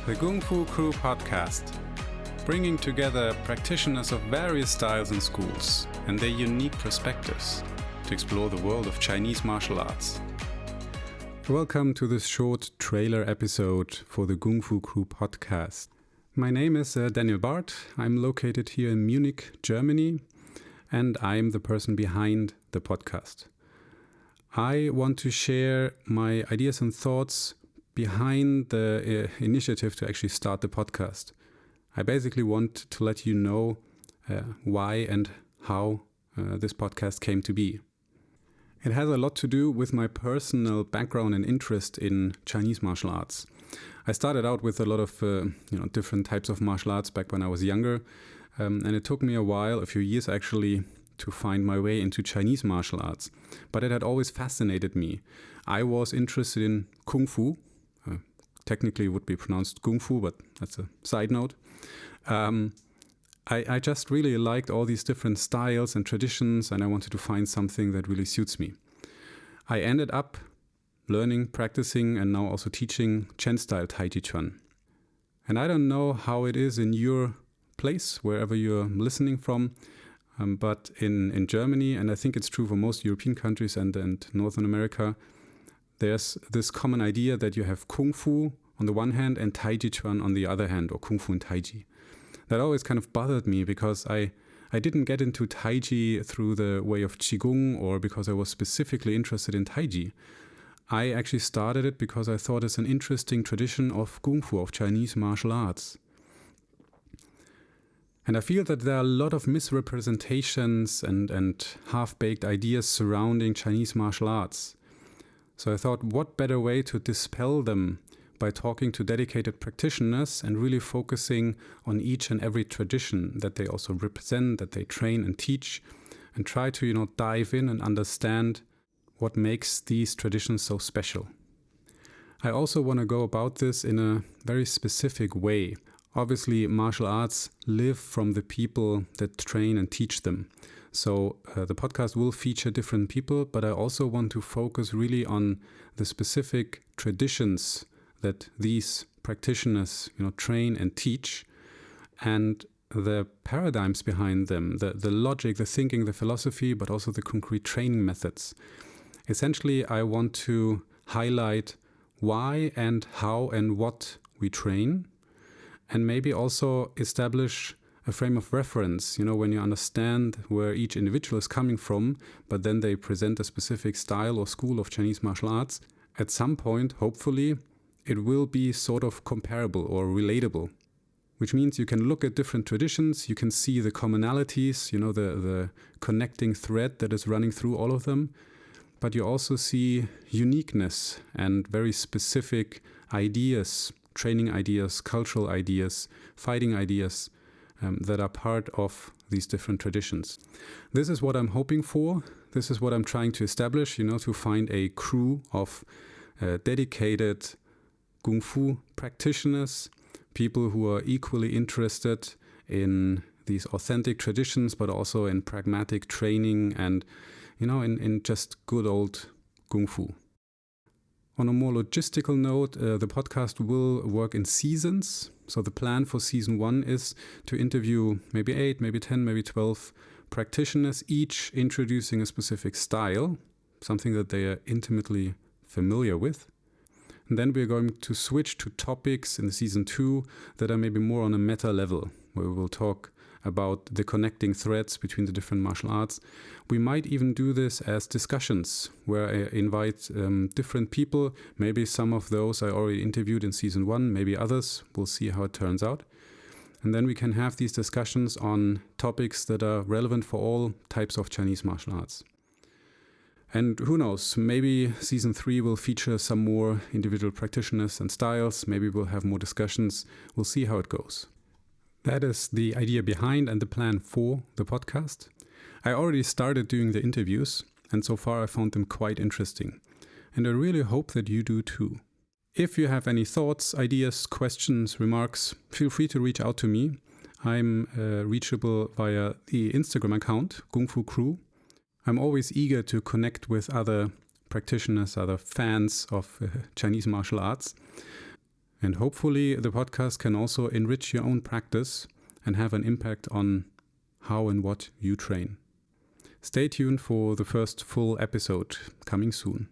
the Gongfu Crew podcast, bringing together practitioners of various styles and schools and their unique perspectives to explore the world of Chinese martial arts. Welcome to this short trailer episode for the Gongfu Crew podcast. My name is Daniel Barth. I'm located here in Munich, Germany, and I'm the person behind the podcast. I want to share my ideas and thoughts behind the initiative to actually start the podcast. I basically want to let you know why and how this podcast came to be. It has a lot to do with my personal background and interest in Chinese martial arts. I started out with a lot of different types of martial arts back when I was younger, and it took me a few years actually, to find my way into Chinese martial arts. But it had always fascinated me. I was interested in Kung Fu. Technically it would be pronounced Gongfu, but that's a side note. I just really liked all these different styles and traditions, and I wanted to find something that really suits me. I ended up learning, practicing, and now also teaching Chen-style Tai Chi Chuan. And I don't know how it is in your place, wherever you're listening from, but in Germany, and I think it's true for most European countries and Northern America, there's this common idea that you have Kung Fu on the one hand and Tai Chi Chuan on the other hand, or Kung Fu and Tai Chi. That always kind of bothered me because I didn't get into Tai Chi through the way of Qigong or because I was specifically interested in Tai Chi. I actually started it because I thought it's an interesting tradition of Kung Fu, of Chinese martial arts. And I feel that there are a lot of misrepresentations and half-baked ideas surrounding Chinese martial arts. So I thought, what better way to dispel them by talking to dedicated practitioners and really focusing on each and every tradition that they also represent, that they train and teach, and try to, dive in and understand what makes these traditions so special. I also want to go about this in a very specific way. Obviously, martial arts live from the people that train and teach them. So the podcast will feature different people, but I also want to focus really on the specific traditions that these practitioners, train and teach, and the paradigms behind them, the logic, the thinking, the philosophy, but also the concrete training methods. Essentially, I want to highlight why and how and what we train, and maybe also establish a frame of reference, when you understand where each individual is coming from, but then they present a specific style or school of Chinese martial arts. At some point, hopefully, it will be sort of comparable or relatable, which means you can look at different traditions, you can see the commonalities, the connecting thread that is running through all of them, but you also see uniqueness and very specific ideas, training ideas, cultural ideas, fighting ideas that are part of these different traditions. This is what I'm hoping for. This is what I'm trying to establish, to find a crew of dedicated Kung Fu practitioners, people who are equally interested in these authentic traditions, but also in pragmatic training and, in just good old Kung Fu. On a more logistical note, the podcast will work in seasons. So the plan for season 1 is to interview maybe 8, maybe 10, maybe 12 practitioners, each introducing a specific style, something that they are intimately familiar with. And then we're going to switch to topics in season 2 that are maybe more on a meta level, where we will talk about the connecting threads between the different martial arts. We might even do this as discussions, where I invite different people. Maybe some of those I already interviewed in season 1, maybe others. We'll see how it turns out. And then we can have these discussions on topics that are relevant for all types of Chinese martial arts. And who knows, maybe season 3 will feature some more individual practitioners and styles. Maybe we'll have more discussions. We'll see how it goes. That is the idea behind and the plan for the podcast. I already started doing the interviews, and so far I found them quite interesting. And I really hope that you do too. If you have any thoughts, ideas, questions, remarks, feel free to reach out to me. I'm reachable via the Instagram account, Gongfu Crew. I'm always eager to connect with other practitioners, other fans of Chinese martial arts. And hopefully the podcast can also enrich your own practice and have an impact on how and what you train. Stay tuned for the first full episode coming soon.